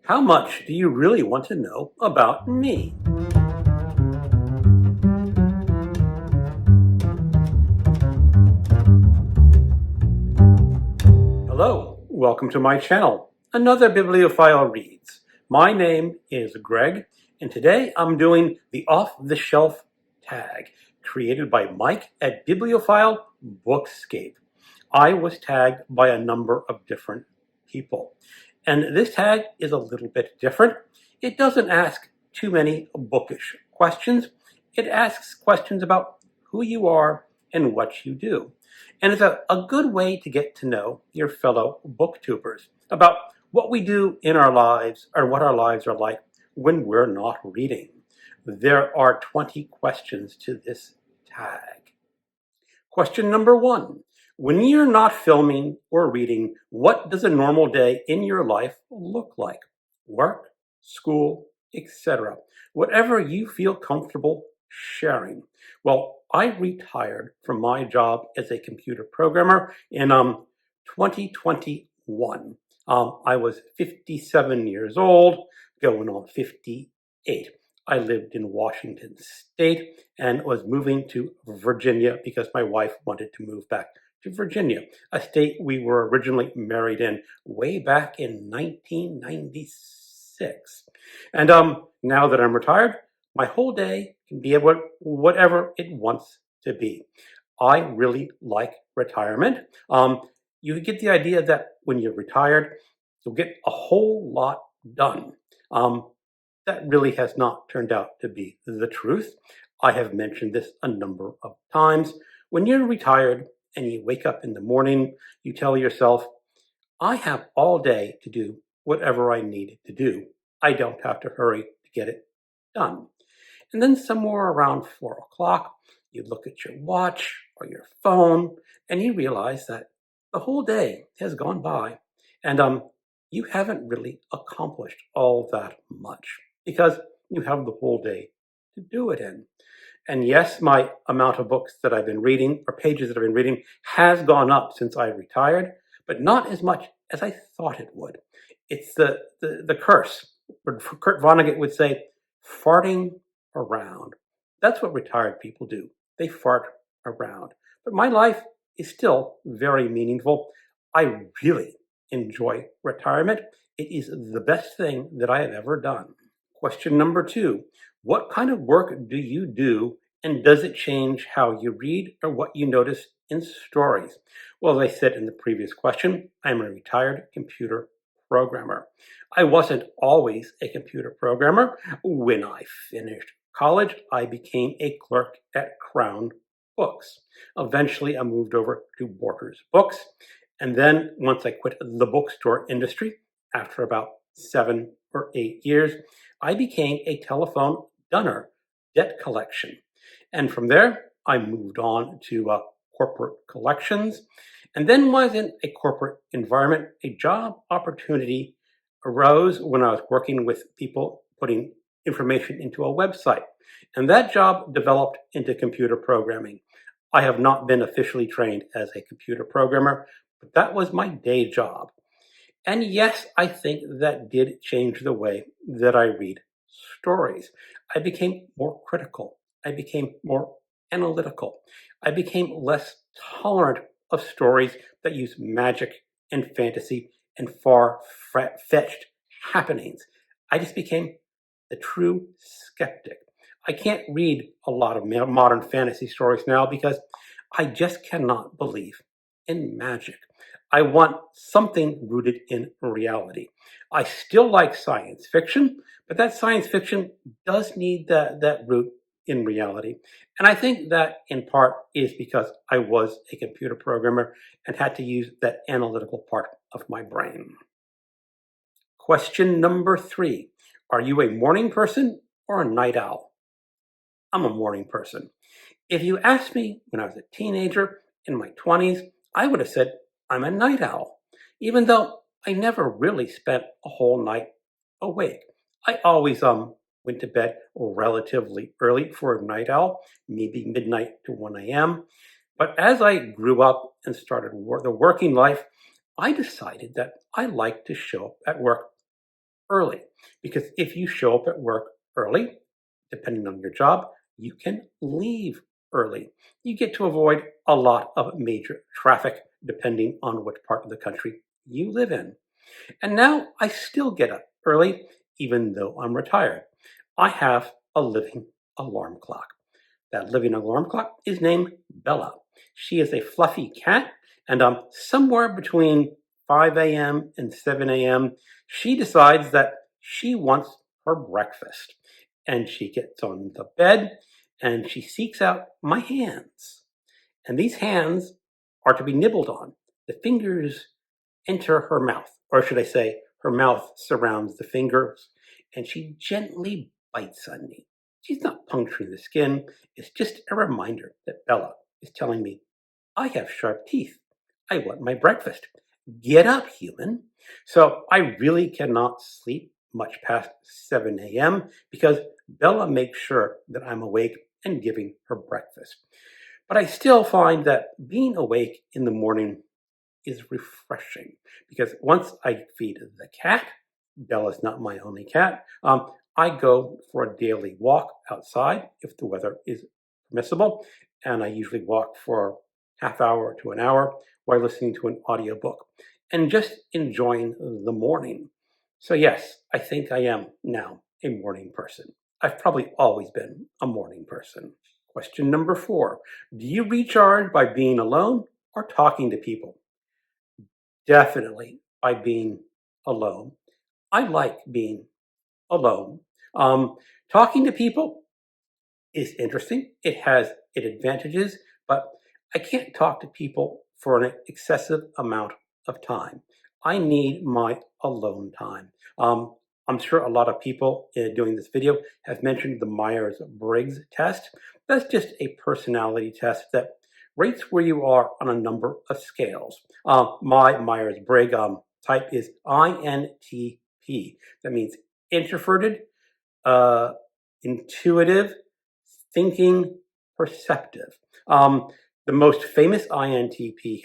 How much do you really want to know about me? Hello, welcome to my channel, another Bibliophile Reads. My name is Greg, and today I'm doing the off-the-shelf tag created by Mike at Bibliophile-Bookscape. I was tagged by a number of different people, and this tag is a little bit different. It doesn't ask too many bookish questions. It asks questions about who you are and what you do. And it's a good way to get to know your fellow booktubers about what we do in our lives or what our lives are like when we're not reading. There are 20 questions to this tag. Question number 1. When you're not filming or reading, what does a normal day in your life look like? Work, school, etc. Whatever you feel comfortable sharing. Well, I retired from my job as a computer programmer in 2021. I was 57 years old, going on 58. I lived in Washington State and was moving to Virginia because my wife wanted to move back to Virginia, a state we were originally married in way back in 1996. And now that I'm retired, my whole day can be whatever it wants to be. I really like retirement. You get the idea that when you're retired, you'll get a whole lot done. That really has not turned out to be the truth. I have mentioned this a number of times. When you're retired and you wake up in the morning, you tell yourself, I have all day to do whatever I need to do. I don't have to hurry to get it done. And then somewhere around 4 o'clock, you look at your watch or your phone and you realize that the whole day has gone by and you haven't really accomplished all that much because you have the whole day to do it in. And yes, my amount of books that I've been reading or pages that I've been reading has gone up since I retired, but not as much as I thought it would. It's the curse. Kurt Vonnegut would say, farting around. That's what retired people do. They fart around. But my life is still very meaningful. I really enjoy retirement. It is the best thing that I have ever done. Question number 2. What kind of work do you do, and does it change how you read or what you notice in stories? Well, as I said in the previous question, I'm a retired computer programmer. I wasn't always a computer programmer. When I finished college, I became a clerk at Crown Books. Eventually, I moved over to Borders Books. And then once I quit the bookstore industry, after about 7 or 8 years, I became a telephone dunner, debt collection. And from there, I moved on to corporate collections. And then was in a corporate environment, a job opportunity arose when I was working with people putting information into a website. And that job developed into computer programming. I have not been officially trained as a computer programmer, but that was my day job. And yes, I think that did change the way that I read stories. I became more critical. I became more analytical. I became less tolerant of stories that use magic and fantasy and far-fetched happenings. I just became the true skeptic. I can't read a lot of modern fantasy stories now because I just cannot believe in magic. I want something rooted in reality. I still like science fiction, but that science fiction does need that root in reality. And I think that in part is because I was a computer programmer and had to use that analytical part of my brain. Question number 3. Are you a morning person or a night owl? I'm a morning person. If you asked me when I was a teenager in my 20s, I would have said I'm a night owl, even though I never really spent a whole night awake. I always went to bed relatively early for a night owl, maybe midnight to 1 a.m. But as I grew up and started the working life, I decided that I liked to show up at work early, because if you show up at work early, depending on your job, you can leave early. You get to avoid a lot of major traffic depending on which part of the country you live in. And now I still get up early, even though I'm retired. I have a living alarm clock. That living alarm clock is named Bella. She is a fluffy cat, and somewhere between 5 a.m. and 7 a.m., she decides that she wants her breakfast. And she gets on the bed and she seeks out my hands. And these hands are to be nibbled on. The fingers enter her mouth, or should I say, her mouth surrounds the fingers, and she gently bites on me. She's not puncturing the skin, it's just a reminder that Bella is telling me, I have sharp teeth. I want my breakfast. Get up, human. So I really cannot sleep much past 7 a.m. because Bella makes sure that I'm awake and giving her breakfast. But I still find that being awake in the morning is refreshing because once I feed the cat, Bella's not my only cat, I go for a daily walk outside if the weather is permissible, and I usually walk for half hour to an hour while listening to an audiobook and just enjoying the morning. So yes, I think I am now a morning person. I've probably always been a morning person. Question number 4. Do you recharge by being alone or talking to people? Definitely by being alone. I like being alone. Um, Talking to people is interesting. It has its advantages, but I can't talk to people for an excessive amount of time. I need my alone time. I'm sure a lot of people doing this video have mentioned the Myers-Briggs test. That's just a personality test that rates where you are on a number of scales. My Myers-Briggs type is INTP. That means introverted, uh, intuitive, thinking, perceptive. The most famous INTP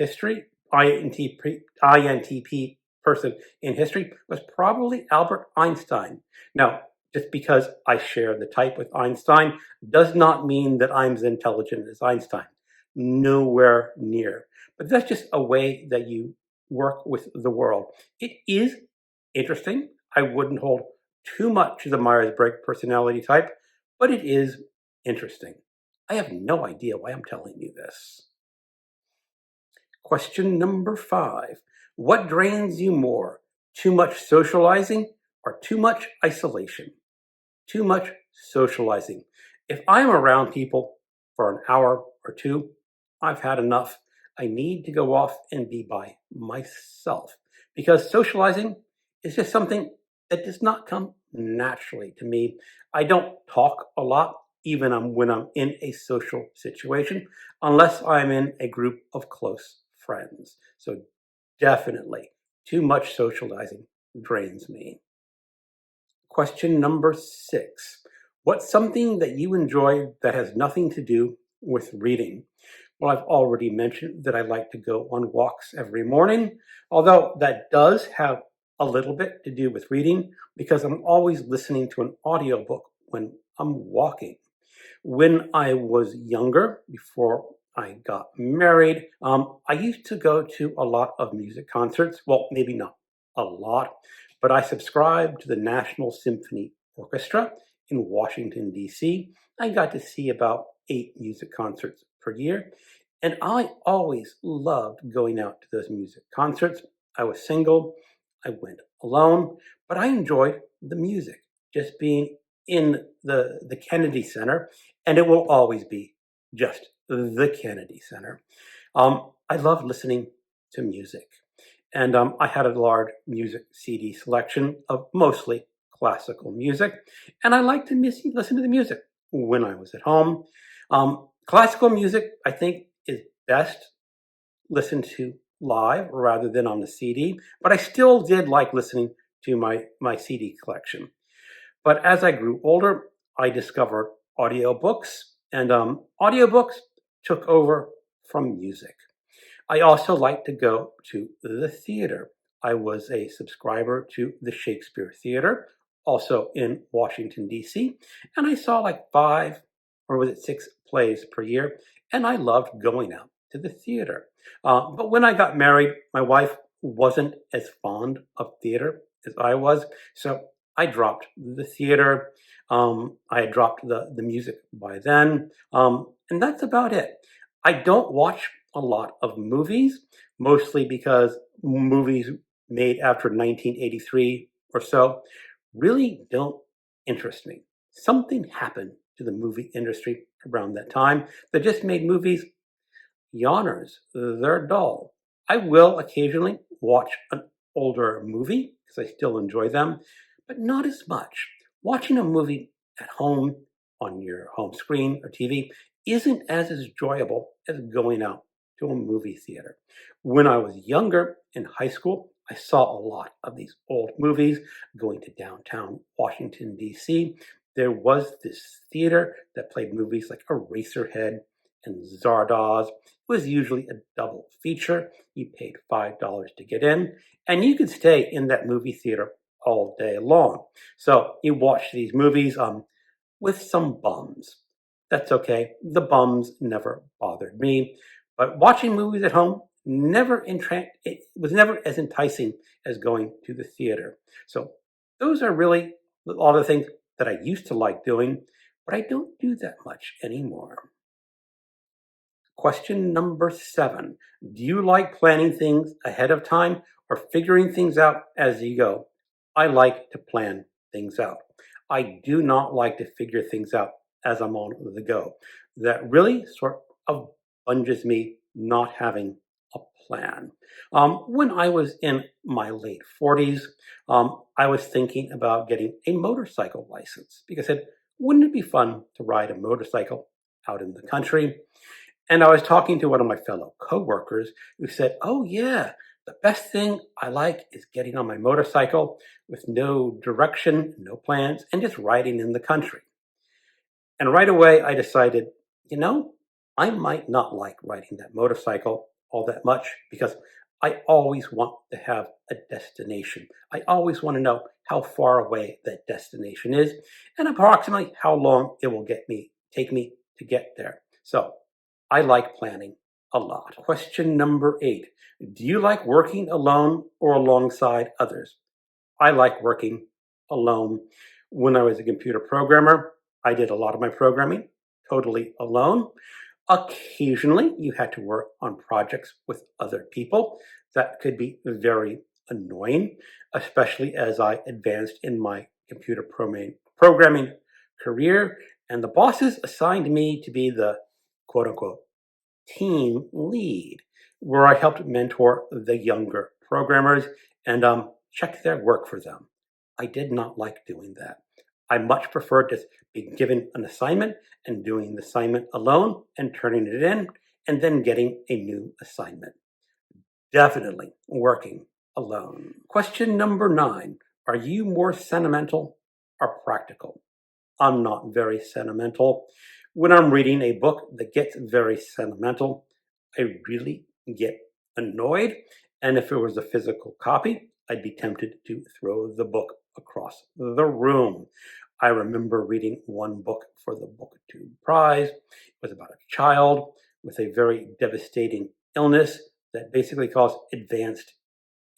person in history was probably Albert Einstein. Now, just because I share the type with Einstein does not mean that I'm as intelligent as Einstein. Nowhere near. But that's just a way that you work with the world. It is interesting. I wouldn't hold too much to the Myers-Briggs personality type, but it is interesting. I have no idea why I'm telling you this. Question number 5. What drains you more? Too much socializing or too much isolation? Too much socializing. If I'm around people for an hour or two, I've had enough. I need to go off and be by myself because socializing is just something that does not come naturally to me. I don't talk a lot, even when I'm in a social situation, unless I'm in a group of close friends. So definitely, too much socializing drains me. Question number 6. What's something that you enjoy that has nothing to do with reading? Well, I've already mentioned that I like to go on walks every morning, although that does have a little bit to do with reading because I'm always listening to an audiobook when I'm walking. When I was younger, before I got married, I used to go to a lot of music concerts. Well, maybe not a lot, but I subscribed to the National Symphony Orchestra in Washington, D.C. I got to see about 8 music concerts per year, and I always loved going out to those music concerts. I was single, I went alone, but I enjoyed the music, just being in the Kennedy Center, and it will always be just the Kennedy Center. I love listening to music, and I had a large music CD selection of mostly classical music, and I like to listen to the music when I was at home. Classical music, I think, is best listened to live rather than on the CD, but I still did like listening to my CD collection. But as I grew older, I discovered audiobooks, and audiobooks took over from music. I also like to go to the theater. I was a subscriber to the Shakespeare Theater, also in Washington, D.C., and I saw like 6 plays per year, and I loved going out to the theater. But when I got married, my wife wasn't as fond of theater as I was, so I dropped the theater. I had dropped the music by then, and that's about it. I don't watch a lot of movies, mostly because movies made after 1983 or so really don't interest me. Something happened to the movie industry around that time that just made movies yawners. They're dull. I will occasionally watch an older movie because I still enjoy them, but not as much. Watching a movie at home on your home screen or TV isn't as enjoyable as going out to a movie theater. When I was younger in high school, I saw a lot of these old movies going to downtown Washington, D.C. There was this theater that played movies like Eraserhead and Zardoz. It was usually a double feature. You paid $5 to get in, and you could stay in that movie theater all day long. So you watch these movies with some bums. That's okay. The bums never bothered me. But watching movies at home it was never as enticing as going to the theater. So those are really all the things that I used to like doing, but I don't do that much anymore. Question number 7. Do you like planning things ahead of time or figuring things out as you go? I like to plan things out. I do not like to figure things out as I'm on the go. That really sort of bunges me not having a plan. When I was in my late 40s, I was thinking about getting a motorcycle license because I said, wouldn't it be fun to ride a motorcycle out in the country? And I was talking to one of my fellow coworkers who said, oh, yeah, the best thing I like is getting on my motorcycle with no direction, no plans, and just riding in the country. And right away, I decided, you know, I might not like riding that motorcycle all that much because I always want to have a destination. I always want to know how far away that destination is and approximately how long it will take me to get there. So I like planning a lot. Question number 8. Do you like working alone or alongside others? I like working alone. When I was a computer programmer, I did a lot of my programming totally alone. Occasionally, you had to work on projects with other people. That could be very annoying, especially as I advanced in my computer programming career. And the bosses assigned me to be the quote unquote team lead, where I helped mentor the younger programmers and check their work for them. I did not like doing that. I much preferred just being given an assignment and doing the assignment alone and turning it in and then getting a new assignment. Definitely working alone. Question number 9. Are you more sentimental or practical? I'm not very sentimental. When I'm reading a book that gets very sentimental, I really get annoyed. And if it was a physical copy, I'd be tempted to throw the book across the room. I remember reading one book for the BookTube Prize. It was about a child with a very devastating illness that basically caused advanced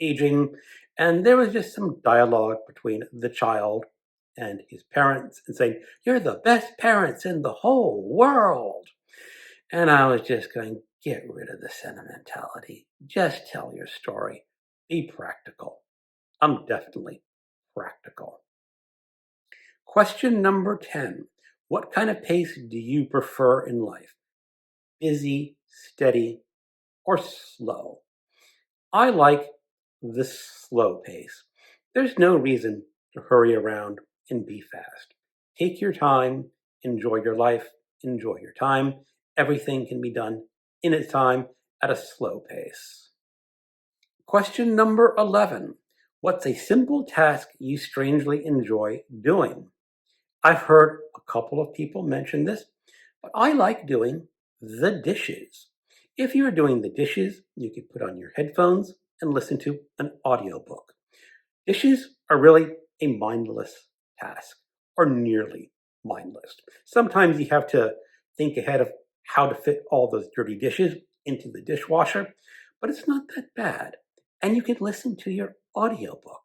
aging. And there was just some dialogue between the child and his parents and saying, you're the best parents in the whole world. And I was just going, get rid of the sentimentality. Just tell your story. Be practical. I'm definitely practical. Question number 10. What kind of pace do you prefer in life? Busy, steady, or slow? I like the slow pace. There's no reason to hurry around and be fast. Take your time, enjoy your life, enjoy your time. Everything can be done in its time at a slow pace. Question number 11. What's a simple task you strangely enjoy doing? I've heard a couple of people mention this, but I like doing the dishes. If you're doing the dishes, you could put on your headphones and listen to an audiobook. Dishes are really a mindless task, or nearly mindless. Sometimes you have to think ahead of how to fit all those dirty dishes into the dishwasher, but it's not that bad. And you can listen to your audiobook.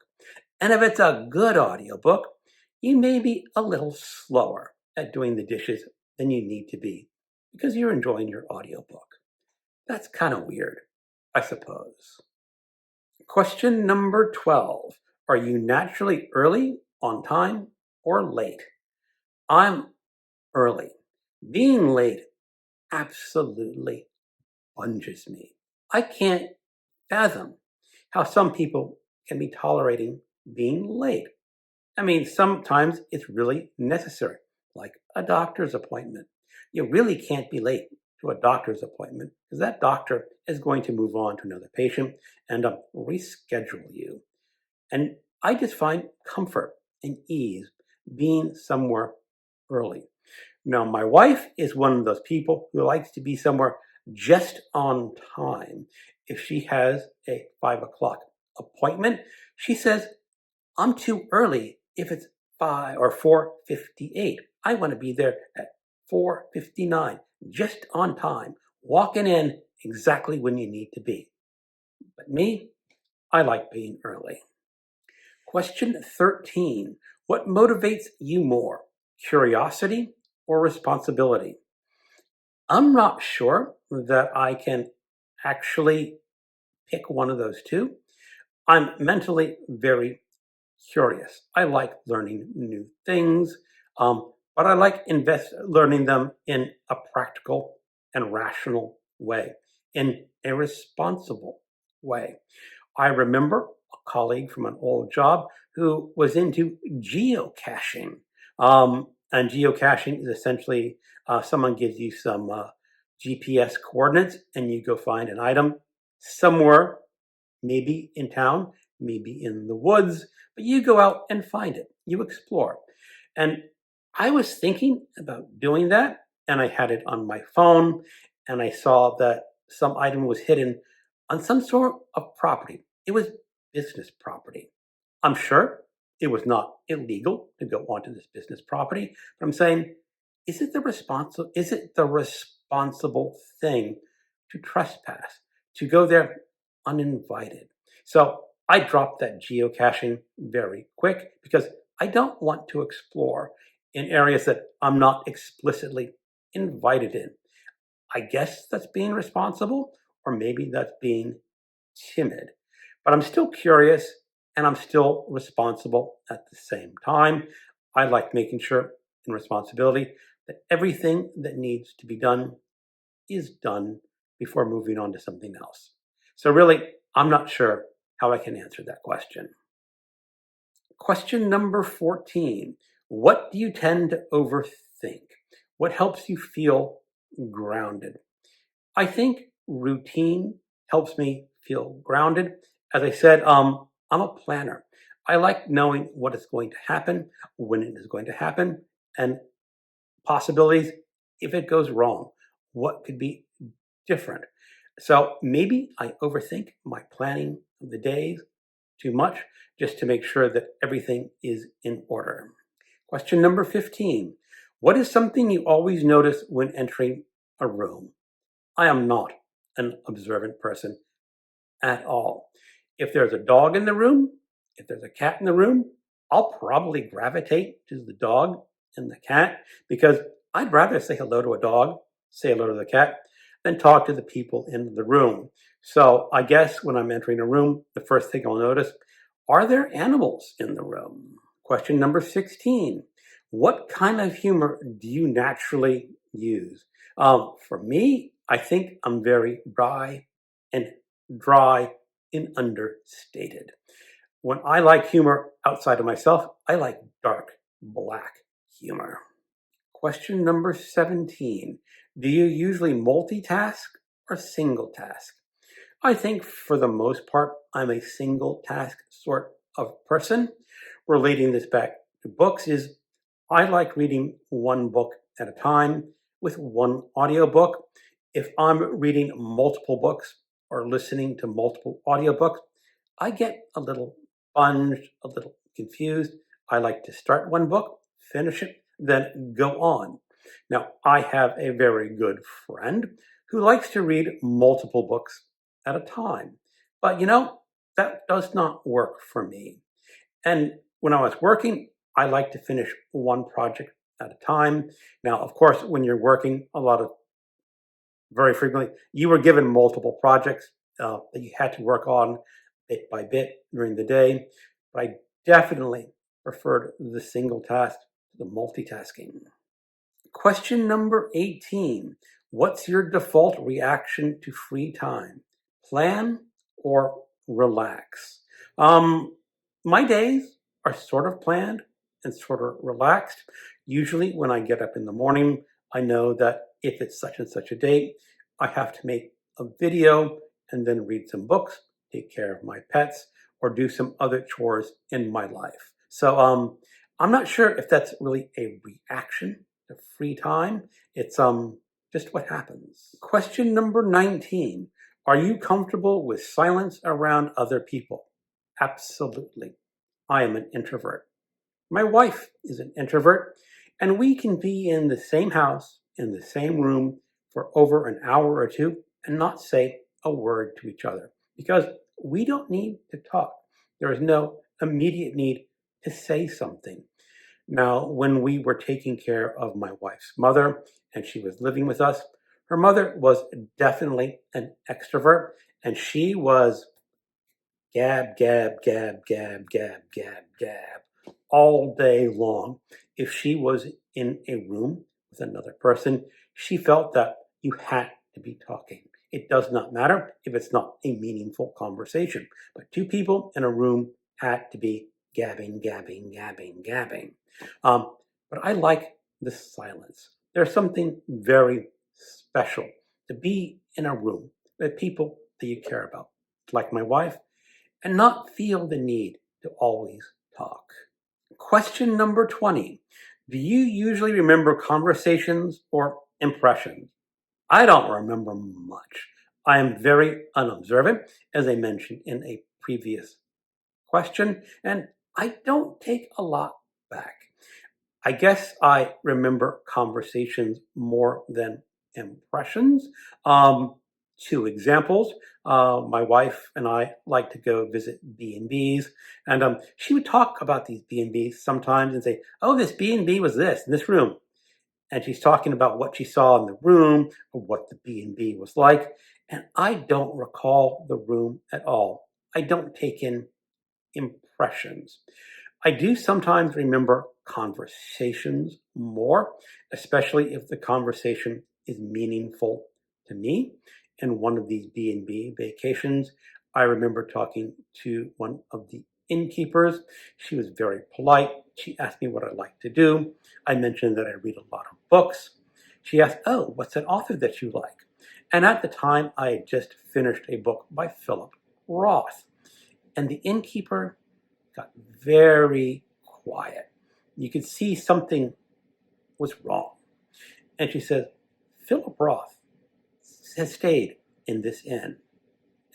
And if it's a good audiobook, you may be a little slower at doing the dishes than you need to be because you're enjoying your audiobook. That's kind of weird, I suppose. Question number 12. Are you naturally early, on time, or late? I'm early. Being late absolutely bunges me. I can't fathom how some people can be tolerating being late. I mean, sometimes it's really necessary, like a doctor's appointment. You really can't be late to a doctor's appointment because that doctor is going to move on to another patient and reschedule you. And I just find comfort and ease being somewhere early. Now, my wife is one of those people who likes to be somewhere just on time. If she has a 5 o'clock appointment, she says, I'm too early if it's 5 or 4:58. I want to be there at 4:59, just on time, walking in exactly when you need to be. But me, I like being early. Question 13. What motivates you more, curiosity or responsibility? I'm not sure that I can actually pick one of those two. I'm mentally very curious. I like learning new things, but I like learning them in a practical and rational way, in a responsible way. I remember a colleague from an old job who was into geocaching. And geocaching is essentially someone gives you some GPS coordinates and you go find an item somewhere, maybe in town, maybe in the woods, but you go out and find it. You explore. And I was thinking about doing that, and I had it on my phone, and I saw that some item was hidden on some sort of property. It was business property. I'm sure it was not illegal to go onto this business property, but I'm saying, is it the responsible thing to trespass, to go there uninvited? So I dropped that geocaching very quick because I don't want to explore in areas that I'm not explicitly invited in. I guess that's being responsible, or maybe that's being timid. But I'm still curious and I'm still responsible at the same time. I like making sure in responsibility that everything that needs to be done is done before moving on to something else. So, really, I'm not sure how I can answer that question. Question number 14. What do you tend to overthink? What helps you feel grounded? I think routine helps me feel grounded. As I said, I'm a planner. I like knowing what is going to happen, when it is going to happen, and possibilities if it goes wrong. What could be different? So maybe I overthink my planning of the days too much just to make sure that everything is in order. Question number 15. What is something you always notice when entering a room? I am not an observant person at all. If there's a dog in the room, if there's a cat in the room, I'll probably gravitate to the dog and the cat because I'd rather say hello to a dog, say hello to the cat, than talk to the people in the room. So I guess when I'm entering a room, the first thing I'll notice, are there animals in the room? Question number 16. What kind of humor do you naturally use? For me, I think I'm very dry and understated. When I like humor outside of myself, I like dark black humor. Question number 17. Do you usually multitask or single task? I think for the most part, I'm a single task sort of person. Relating this back to books is I like reading one book at a time with one audiobook. If I'm reading multiple books or listening to multiple audiobooks, I get a little sponged, a little confused. I like to start one book, finish it, then go on. Now, I have a very good friend who likes to read multiple books at a time. But that does not work for me. And when I was working, I like to finish one project at a time. Now, of course, when you're working very frequently, you were given multiple projects that you had to work on bit by bit during the day. But I definitely preferred the single task to the multitasking. Question number 18. What's your default reaction to free time? Plan or relax? My days are sort of planned and sort of relaxed. Usually when I get up in the morning, I know that if it's such and such a date, I have to make a video and then read some books, take care of my pets, or do some other chores in my life. So I'm not sure if that's really a reaction to free time. It's just what happens. Question number 19. Are you comfortable with silence around other people? Absolutely. I am an introvert. My wife is an introvert, and we can be in the same house, in the same room for over an hour or two and not say a word to each other because we don't need to talk. There is no immediate need to say something. Now, when we were taking care of my wife's mother and she was living with us, her mother was definitely an extrovert and she was gab, gab, gab, gab, gab, gab, gab all day long. If she was in a room with another person, she felt that you had to be talking. It does not matter if it's not a meaningful conversation, but two people in a room had to be gabbing, gabbing, gabbing, gabbing. But I like the silence. There's something very special to be in a room with people that you care about, like my wife, and not feel the need to always talk. Question number 20. Do you usually remember conversations or impressions? I don't remember much. I am very unobservant, as I mentioned in a previous question, and I don't take a lot back. I guess I remember conversations more than impressions. Two examples. My wife and I like to go visit B&Bs, and she would talk about these B&Bs sometimes and say, "Oh, this B&B was this in this room," and she's talking about what she saw in the room or what the B&B was like, and I don't recall the room at all. I don't take in impressions. I do sometimes remember conversations more, especially if the conversation is meaningful to me. In one of these B&B vacations, I remember talking to one of the innkeepers. She was very polite. She asked me what I like to do. I mentioned that I read a lot of books. She asked, "Oh, what's an author that you like?" And at the time, I had just finished a book by Philip Roth. And the innkeeper got very quiet. You could see something was wrong. And she said, "Philip Roth has stayed in this inn."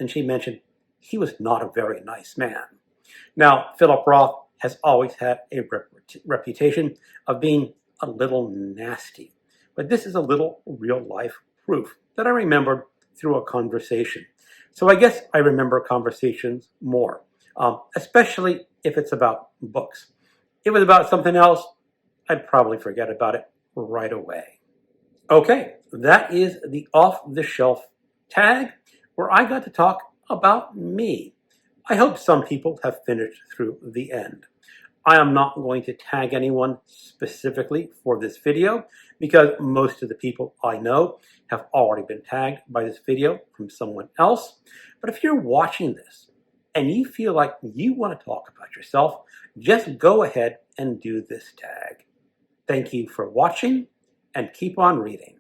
And she mentioned he was not a very nice man. Now, Philip Roth has always had a reputation of being a little nasty. But this is a little real life proof that I remembered through a conversation. So I guess I remember conversations more, especially if it's about books. If it was about something else, I'd probably forget about it right away. Okay, that is the off-the-shelf tag where I got to talk about me. I hope some people have finished through the end. I am not going to tag anyone specifically for this video because most of the people I know have already been tagged by this video from someone else. But if you're watching this and you feel like you want to talk about yourself, just go ahead and do this tag. Thank you for watching and keep on reading.